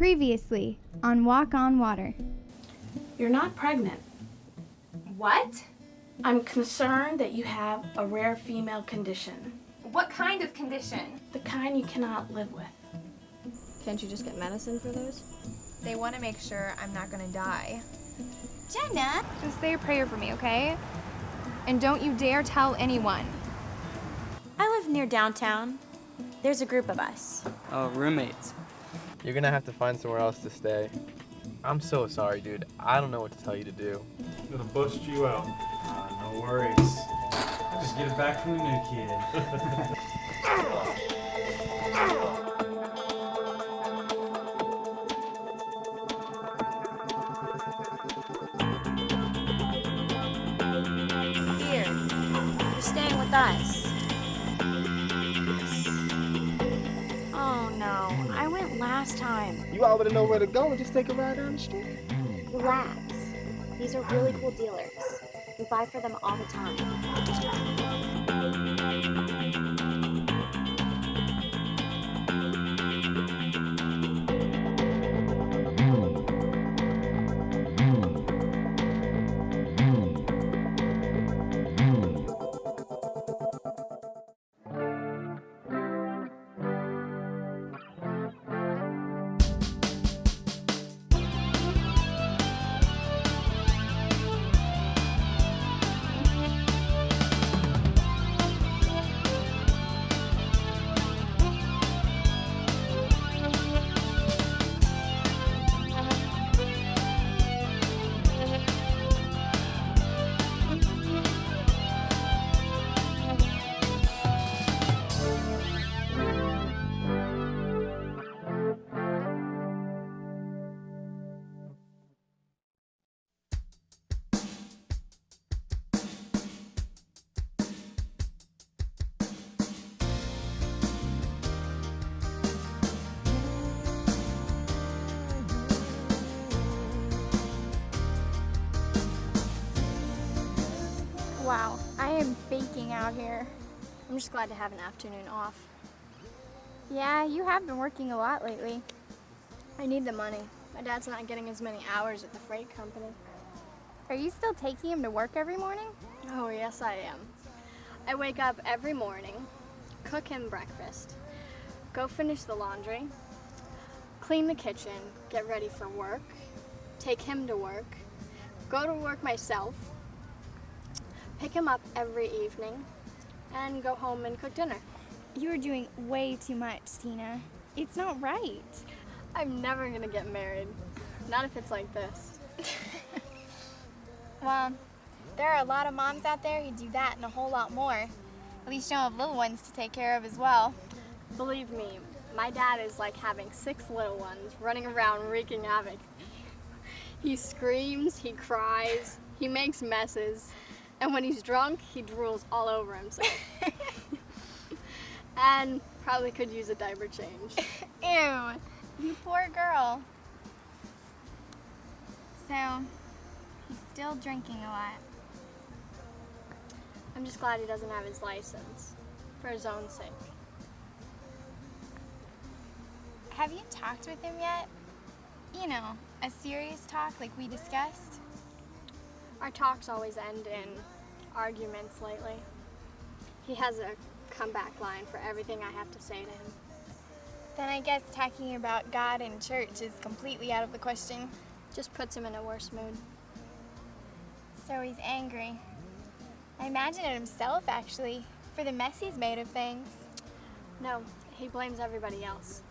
Previously on Walk on Water. You're not pregnant. What? I'm concerned that you have a rare female condition. What kind of condition? The kind you cannot live with. Can't you just get medicine for those? They want to make sure I'm not going to die. Jenna! Just say a prayer for me, okay? And don't you dare tell anyone. I live near downtown. There's a group of us. Oh, roommates. You're gonna have to find somewhere else to stay. I'm so sorry, dude. I don't know what to tell you to do. I'm gonna bust you out. No worries. Just get it back from the new kid. Here, you're staying with us. Oh no, I went last time. You already know where to go and just take a ride down the street. Relax. These are really cool dealers. We buy for them all the time. Wow, I am baking out here. I'm just glad to have an afternoon off. Yeah, you have been working a lot lately. I need the money. My dad's not getting as many hours at the freight company. Are you still taking him to work every morning? Oh, yes, I am. I wake up every morning, cook him breakfast, go finish the laundry, clean the kitchen, get ready for work, take him to work, go to work myself, pick him up every evening, and go home and cook dinner. You're doing way too much, Tina. It's not right. I'm never gonna get married. Not if it's like this. Well, there are a lot of moms out there who do that and a whole lot more. At least you'll have little ones to take care of as well. Believe me, my dad is like having 6 little ones running around wreaking havoc. He screams, he cries, he makes messes, and when he's drunk, he drools all over himself. And probably could use a diaper change. Ew, you poor girl. So, he's still drinking a lot. I'm just glad he doesn't have his license, for his own sake. Have you talked with him yet? You know, a serious talk like we discussed? Our talks always end in arguments lately. He has a comeback line for everything I have to say to him. Then I guess talking about God and church is completely out of the question. Just puts him in a worse mood. So he's angry. I imagine it himself, actually, for the mess he's made of things. No, he blames everybody else.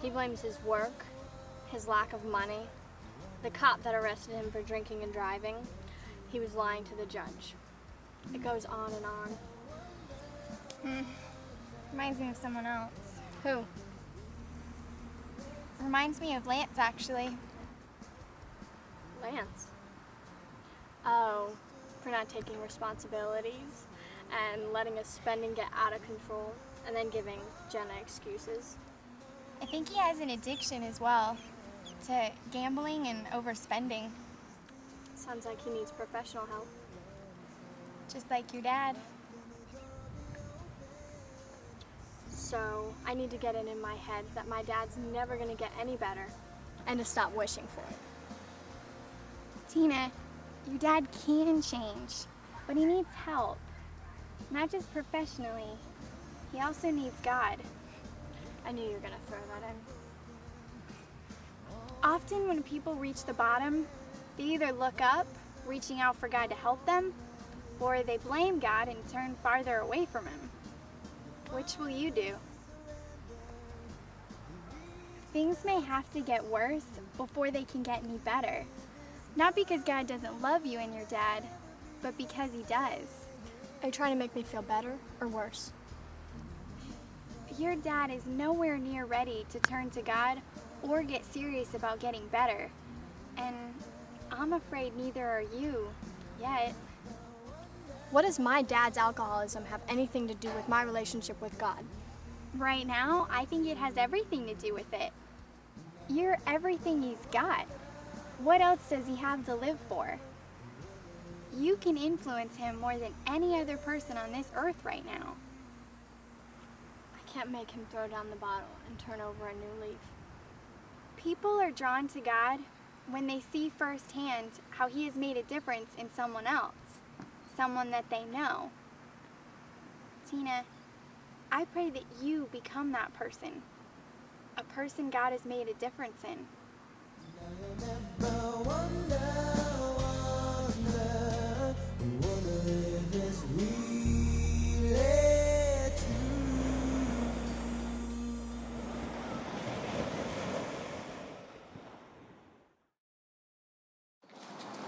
He blames his work, his lack of money, the cop that arrested him for drinking and driving. He was lying to the judge. It goes on and on. Reminds me of someone else. Who? Reminds me of Lance, actually. Lance. Oh, for not taking responsibilities and letting his spending get out of control and then giving Jenna excuses. I think he has an addiction as well to gambling and overspending. Sounds like he needs professional help. Just like your dad. So I need to get it in my head that my dad's never gonna get any better and to stop wishing for it. Tina, your dad can change, but he needs help. Not just professionally, he also needs God. I knew you were gonna throw that in. Often when people reach the bottom, they either look up, reaching out for God to help them, or they blame God and turn farther away from him. Which will you do? Things may have to get worse before they can get any better. Not because God doesn't love you and your dad, but because he does. Are you trying to make me feel better or worse? Your dad is nowhere near ready to turn to God or get serious about getting better. And I'm afraid neither are you, yet. What does my dad's alcoholism have anything to do with my relationship with God? Right now, I think it has everything to do with it. You're everything he's got. What else does he have to live for? You can influence him more than any other person on this earth right now. I can't make him throw down the bottle and turn over a new leaf. People are drawn to God when they see firsthand how he has made a difference in someone else, someone that they know. Tina, I pray that you become that person, a person God has made a difference in.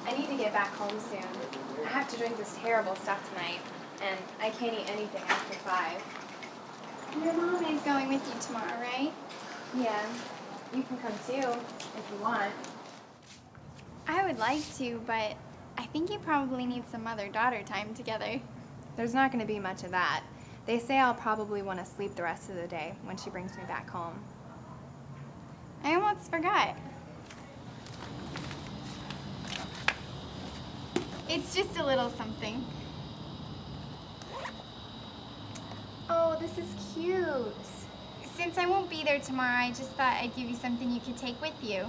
I need to get back home soon. I have to drink this terrible stuff tonight, and I can't eat anything after 5. Your mom is going with you tomorrow, right? Yeah, you can come too, if you want. I would like to, but I think you probably need some mother-daughter time together. There's not going to be much of that. They say I'll probably want to sleep the rest of the day when she brings me back home. I almost forgot. It's just a little something. Oh, this is cute. Since I won't be there tomorrow, I just thought I'd give you something you could take with you.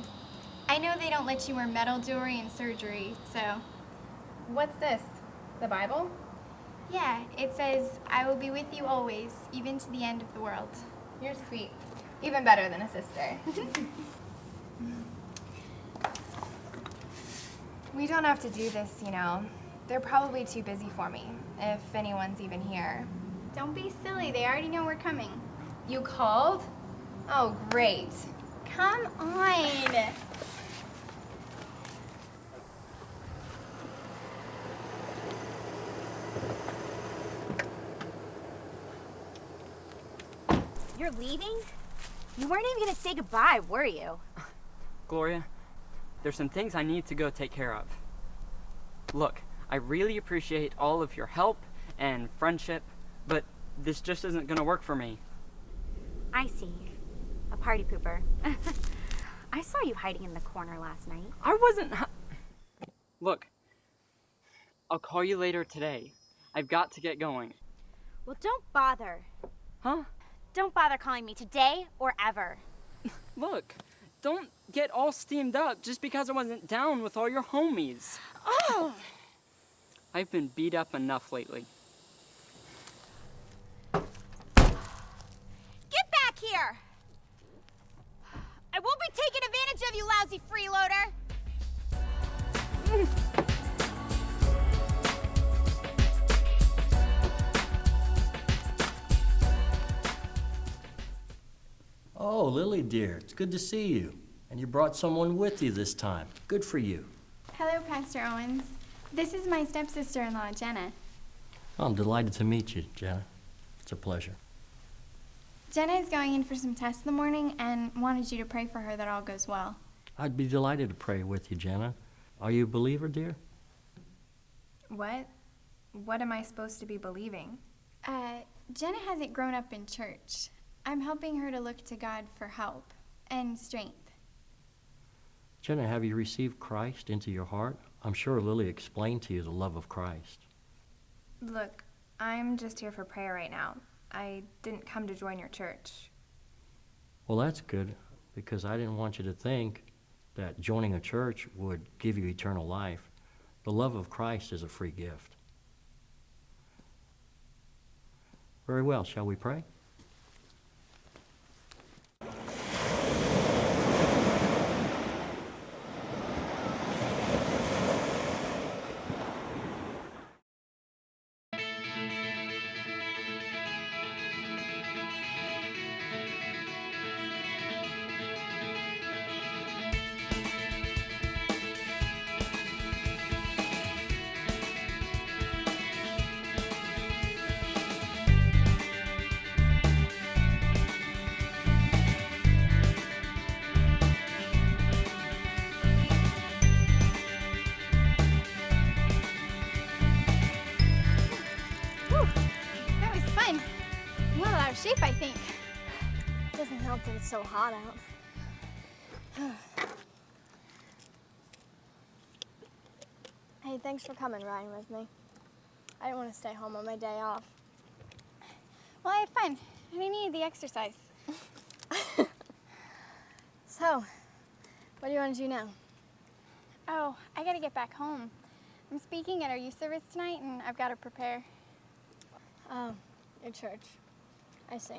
I know they don't let you wear metal jewelry in surgery, so... What's this? The Bible? Yeah, it says, I will be with you always, even to the end of the world. You're sweet. Even better than a sister. We don't have to do this, you know. They're probably too busy for me, if anyone's even here. Don't be silly, they already know we're coming. You called? Oh, great. Come on! You're leaving? You weren't even gonna say goodbye, were you? Gloria, there's some things I need to go take care of. Look, I really appreciate all of your help and friendship, but this just isn't gonna work for me. I see. A party pooper. I saw you hiding in the corner last night. I wasn't Look, I'll call you later today. I've got to get going. Well, don't bother. Huh? Don't bother calling me today or ever. Look, don't get all steamed up just because I wasn't down with all your homies. Oh! I've been beat up enough lately. Get back here! I won't be taking advantage of you, lousy freeloader! Oh, Lily dear, it's good to see you. And you brought someone with you this time. Good for you. Hello, Pastor Owens. This is my stepsister-in-law, Jenna. I'm delighted to meet you, Jenna. It's a pleasure. Jenna is going in for some tests in the morning and wanted you to pray for her that all goes well. I'd be delighted to pray with you, Jenna. Are you a believer, dear? What? What am I supposed to be believing? Jenna hasn't grown up in church. I'm helping her to look to God for help and strength. Jenna, have you received Christ into your heart? I'm sure Lily explained to you the love of Christ. Look, I'm just here for prayer right now. I didn't come to join your church. Well, that's good, because I didn't want you to think that joining a church would give you eternal life. The love of Christ is a free gift. Very well, shall we pray? That was fun. I'm a little out of shape, I think. Doesn't help that it's so hot out. Hey, thanks for coming riding with me. I didn't want to stay home on my day off. Well, I had fun, and I needed the exercise. So, what do you want to do now? Oh, I gotta get back home. I'm speaking at our youth service tonight, and I've got to prepare. Oh, your church. I see.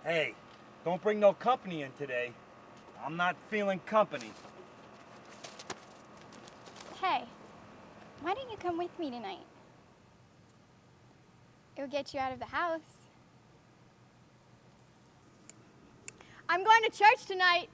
Hey, don't bring no company in today. I'm not feeling company. Hey, why don't you come with me tonight? It would get you out of the house. I'm going to church tonight.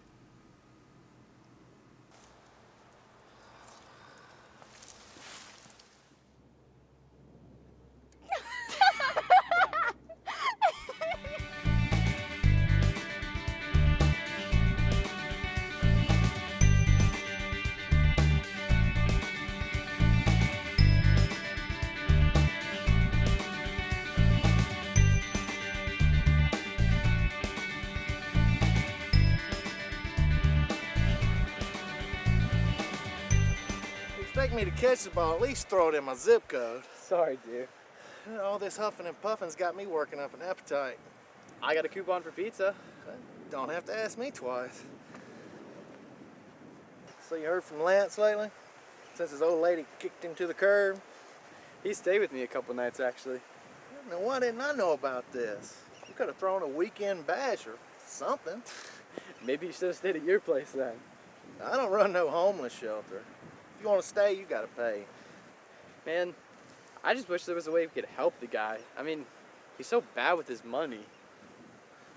Expect me to catch the ball, at least throw it in my zip code. Sorry, dear. All this huffing and puffing's got me working up an appetite. I got a coupon for pizza. Don't have to ask me twice. So you heard from Lance lately? Since his old lady kicked him to the curb? He stayed with me a couple nights, actually. Now, why didn't I know about this? You could have thrown a weekend bash or something. Maybe you should have stayed at your place then. I don't run no homeless shelter. If you want to stay, you gotta pay. Man, I just wish there was a way we could help the guy. I mean, he's so bad with his money.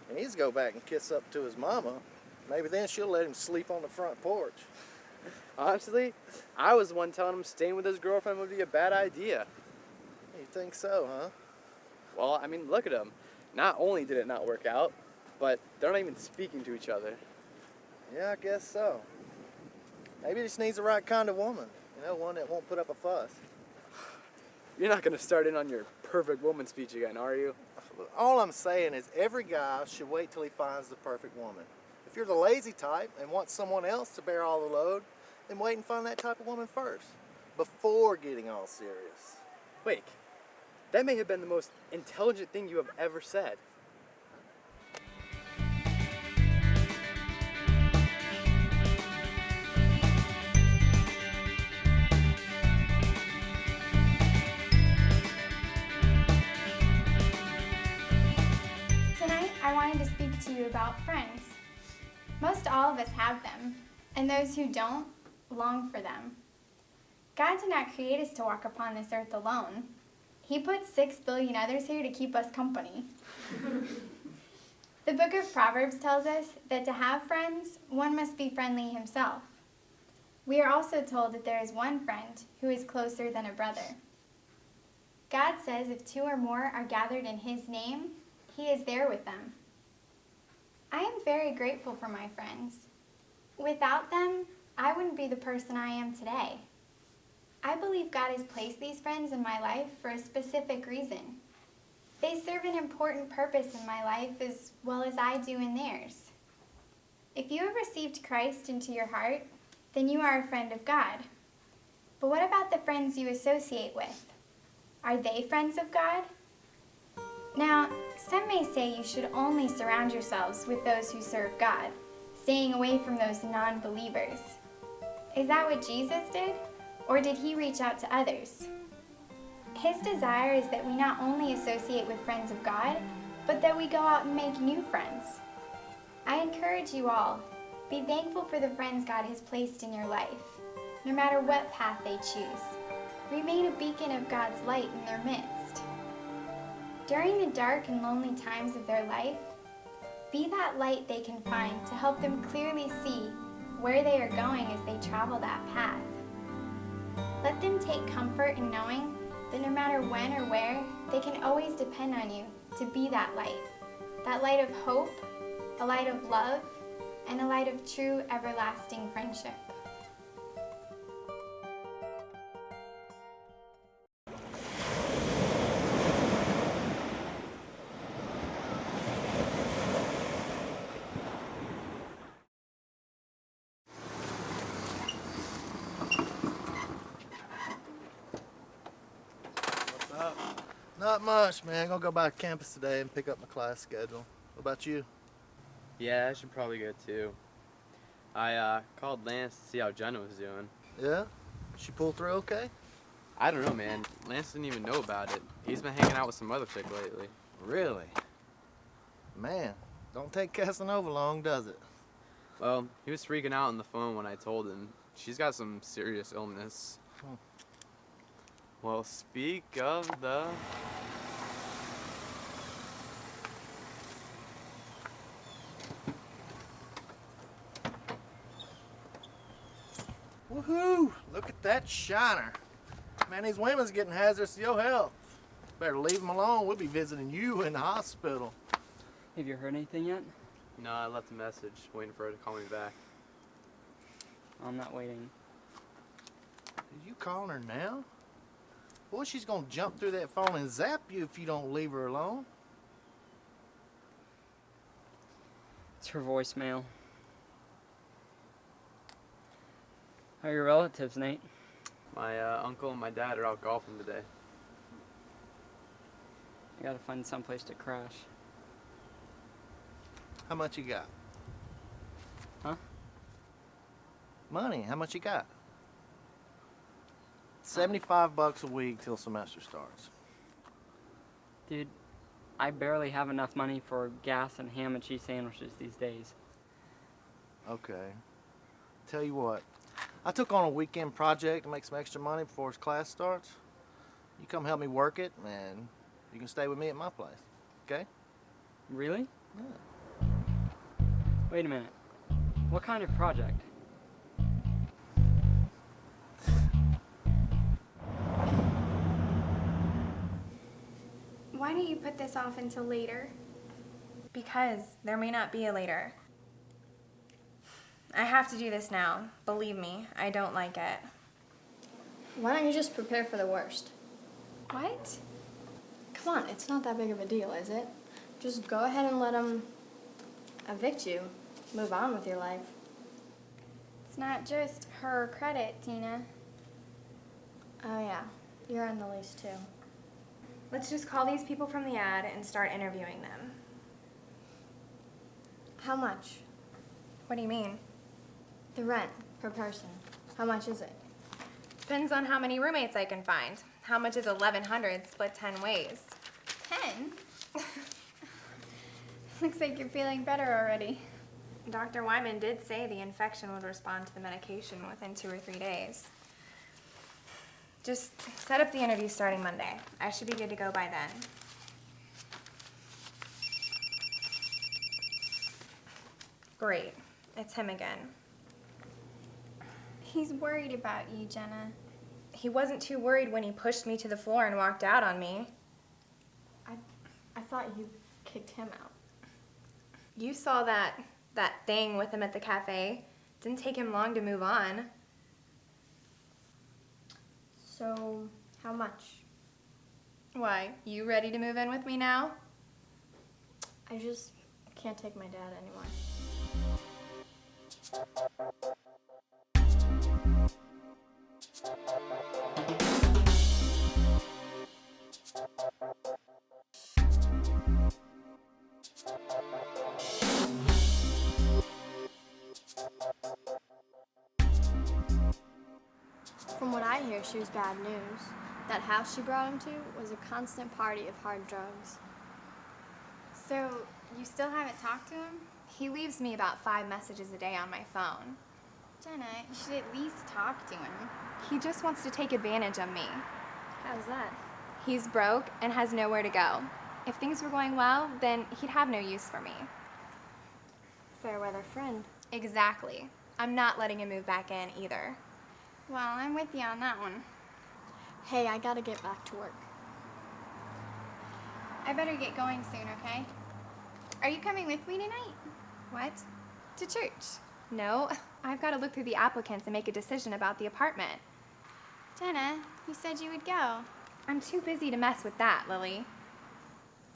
He needs to go back and kiss up to his mama. Maybe then she'll let him sleep on the front porch. Honestly, I was the one telling him staying with his girlfriend would be a bad idea. You think so, huh? Well, I mean, look at them. Not only did it not work out, but they're not even speaking to each other. Yeah, I guess so. Maybe he just needs the right kind of woman. You know, one that won't put up a fuss. You're not going to start in on your perfect woman speech again, are you? All I'm saying is every guy should wait till he finds the perfect woman. If you're the lazy type and want someone else to bear all the load, then wait and find that type of woman first, before getting all serious. Wait, that may have been the most intelligent thing you have ever said. Tonight, I wanted to speak to you about friends. Most all of us have them, and those who don't long for them. God did not create us to walk upon this earth alone. He put 6 billion others here to keep us company. The book of Proverbs tells us that to have friends, one must be friendly himself. We are also told that there is one friend who is closer than a brother. God says if 2 or more are gathered in his name, he is there with them. I am very grateful for my friends. Without them, I wouldn't be the person I am today. I believe God has placed these friends in my life for a specific reason. They serve an important purpose in my life as well as I do in theirs. If you have received Christ into your heart, then you are a friend of God. But what about the friends you associate with? Are they friends of God? Now, some may say you should only surround yourselves with those who serve God, staying away from those non-believers. Is that what Jesus did? Or did he reach out to others? His desire is that we not only associate with friends of God, but that we go out and make new friends. I encourage you all, be thankful for the friends God has placed in your life, no matter what path they choose. Remain a beacon of God's light in their midst. During the dark and lonely times of their life, be that light they can find to help them clearly see where they are going as they travel that path. Let them take comfort in knowing that no matter when or where, they can always depend on you to be that light of hope, a light of love, and a light of true everlasting friendship. Not much, man. Gonna go by campus today and pick up my class schedule. What about you? Yeah, I should probably go too. I called Lance to see how Jenna was doing. Yeah? She pulled through okay? I don't know, man. Lance didn't even know about it. He's been hanging out with some other chick lately. Really? Man, don't take Casanova long, does it? Well, he was freaking out on the phone when I told him. She's got some serious illness. Well, speak of the... Woohoo! Look at that shiner. Man, these women's getting hazardous to your health. Better leave them alone. We'll be visiting you in the hospital. Have you heard anything yet? No, I left a message waiting for her to call me back. I'm not waiting. Are you calling her now? Boy, she's gonna jump through that phone and zap you if you don't leave her alone. It's her voicemail. How are your relatives, Nate? My uncle and my dad are out golfing today. I gotta find someplace to crash. How much you got? Huh? Money, how much you got? $75 a week till semester starts. Dude, I barely have enough money for gas and ham and cheese sandwiches these days. Okay. Tell you what, I took on a weekend project to make some extra money before his class starts. You come help me work it, and you can stay with me at my place, okay? Really? Yeah. Wait a minute. What kind of project? Why don't you put this off until later? Because there may not be a later. I have to do this now. Believe me, I don't like it. Why don't you just prepare for the worst? What? Come on, it's not that big of a deal, is it? Just go ahead and let them evict you. Move on with your life. It's not just her credit, Tina. Oh yeah, you're on the lease too. Let's just call these people from the ad and start interviewing them. How much? What do you mean? The rent per person. How much is it? Depends on how many roommates I can find. How much is 1,100 split 10 ways? 10? Looks like you're feeling better already. Dr. Wyman did say the infection would respond to the medication within 2 or 3 days. Just set up the interview starting Monday. I should be good to go by then. Great. It's him again. He's worried about you, Jenna. He wasn't too worried when he pushed me to the floor and walked out on me. I thought you kicked him out. You saw that thing with him at the cafe. Didn't take him long to move on. So, how much? Why, you ready to move in with me now? I just can't take my dad anymore. From what I hear, she was bad news. That house she brought him to was a constant party of hard drugs. So, you still haven't talked to him? He leaves me about 5 messages a day on my phone. Jenna, you should at least talk to him. He just wants to take advantage of me. How's that? He's broke and has nowhere to go. If things were going well, then he'd have no use for me. Fair weather friend. Exactly. I'm not letting him move back in either. Well, I'm with you on that one. Hey, I gotta get back to work. I better get going soon, okay? Are you coming with me tonight? What? To church. No, I've got to look through the applicants and make a decision about the apartment. Jenna, you said you would go. I'm too busy to mess with that, Lily.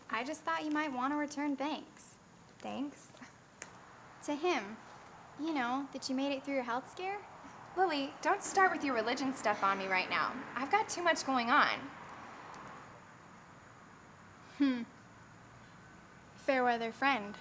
I just thought you might want to return thanks. Thanks. To him. You know, that you made it through your health scare? Lily, don't start with your religion stuff on me right now. I've got too much going on. Fair weather friend.